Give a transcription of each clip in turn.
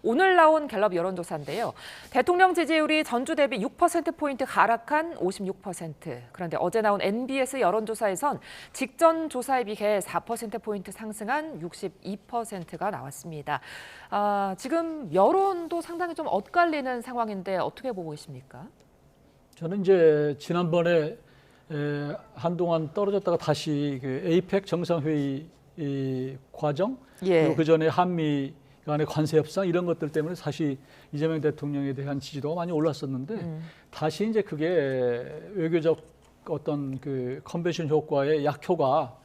오늘 나온 갤럽 여론조사인데요. 대통령 지지율이 전주 대비 6%포인트 하락한 56%. 그런데 어제 나온 NBS 여론조사에선 직전 조사에 비해 4%포인트 상승한 62%가 나왔습니다. 지금 여론도 상당히 좀 엇갈리는 상황인데 어떻게 보고 계십니까? 저는 이제 지난번에 한동안 떨어졌다가 다시 그 에이펙 정상회의 과정, 그리고 그 전에 한미 간의 관세 협상 이런 것들 때문에 사실 이재명 대통령에 대한 지지도가 많이 올랐었는데 다시 이제 그게 외교적 어떤 그 컨벤션 효과의 약효가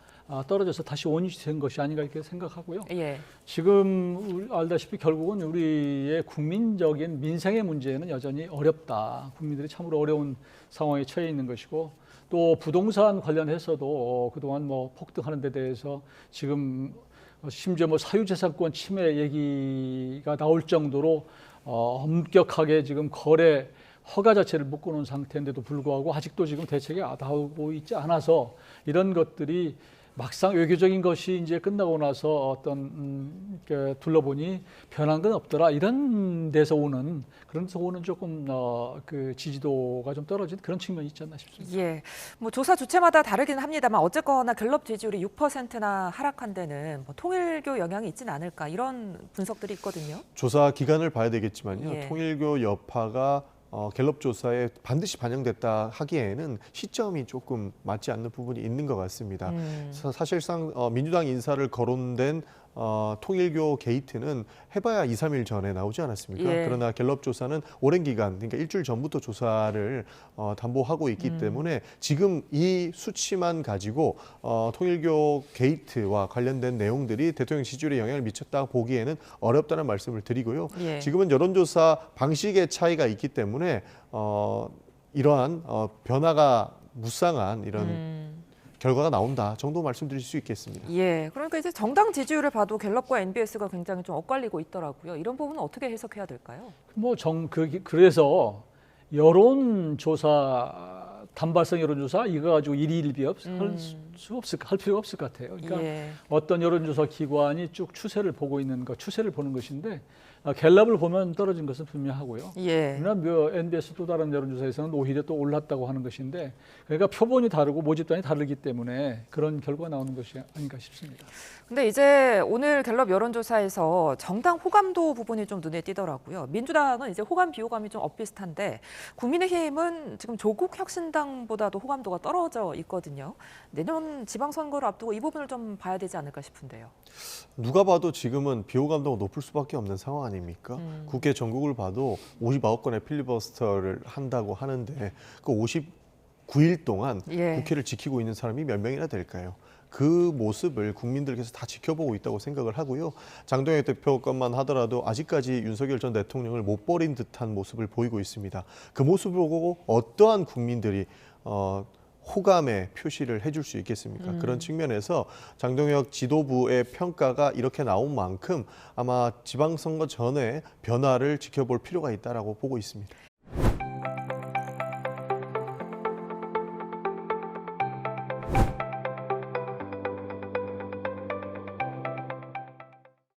떨어져서 다시 원인이 된 것이 아닌가 이렇게 생각하고요. 지금 알다시피 결국은 우리의 국민적인 민생의 문제는 여전히 어렵다. 국민들이 참으로 어려운 상황에 처해 있는 것이고 또 부동산 관련해서도 그동안 뭐 폭등하는 데 대해서 지금 심지어 뭐 사유재산권 침해 얘기가 나올 정도로 엄격하게 지금 거래 허가 자체를 묶어놓은 상태인데도 불구하고 아직도 지금 대책이 나오고 있지 않아서 이런 것들이 막상 외교적인 것이 이제 끝나고 나서 어떤 둘러보니 변한 건 없더라 이런 데서 오는 조금 그 지지도가 좀 떨어진 그런 측면이 있지 않나 싶습니다. 예, 뭐 조사 주체마다 다르긴 합니다만 어쨌거나 갤럽 지지율이 6%나 하락한 데는 뭐 통일교 영향이 있지는 않을까 이런 분석들이 있거든요. 조사 기간을 봐야 되겠지만요. 통일교 여파가 갤럽 조사에 반드시 반영됐다 하기에는 시점이 조금 맞지 않는 부분이 있는 것 같습니다. 사실상 민주당 인사를 거론된 통일교 게이트는 해봐야 2, 3일 전에 나오지 않았습니까? 그러나 갤럽 조사는 오랜 기간, 그러니까 일주일 전부터 조사를 담보하고 있기 때문에 지금 이 수치만 가지고 통일교 게이트와 관련된 내용들이 대통령 지지율에 영향을 미쳤다 보기에는 어렵다는 말씀을 드리고요. 지금은 여론조사 방식의 차이가 있기 때문에 이러한 변화가 무쌍한 이런 결과가 나온다 정도 말씀드릴 수 있겠습니다. 예, 그러니까 이제 정당 지지율을 봐도 갤럽과 NBS가 굉장히 좀 엇갈리고 있더라고요. 이런 부분은 어떻게 해석해야 될까요? 그래서 여론조사 단발성 여론조사 이거 가지고 일희일비 할 필요가 없을 것 같아요. 그러니까 어떤 여론조사 기관이 쭉 추세를 보고 있는 것, 추세를 보는 것인데 갤럽을 보면 떨어진 것은 분명하고요. 그러나 NBS 또 다른 여론조사에서는 오히려 또 올랐다고 하는 것인데 그러니까 표본이 다르고 모집단이 다르기 때문에 그런 결과가 나오는 것이 아닌가 싶습니다. 근데 이제 오늘 갤럽 여론조사에서 정당 호감도 부분이 좀 눈에 띄더라고요. 민주당은 이제 호감 비호감이 좀 엇비슷한데 국민의힘은 지금 조국 혁신당보다도 호감도가 떨어져 있거든요. 내년 지방선거를 앞두고 이 부분을 좀 봐야 되지 않을까 싶은데요. 누가 봐도 지금은 비호감도가 높을 수밖에 없는 상황 아닙니까? 국회 전국을 봐도 59건의 필리버스터를 한다고 하는데 그 59일 동안 국회를 지키고 있는 사람이 몇 명이나 될까요? 그 모습을 국민들께서 다 지켜보고 있다고 생각을 하고요. 장동혁 대표 것만 하더라도 아직까지 윤석열 전 대통령을 못 버린 듯한 모습을 보이고 있습니다. 그 모습을 보고 어떠한 국민들이 호감의 표시를 해줄 수 있겠습니까? 그런 측면에서 장동혁 지도부의 평가가 이렇게 나온 만큼 아마 지방선거 전에 변화를 지켜볼 필요가 있다라고 보고 있습니다.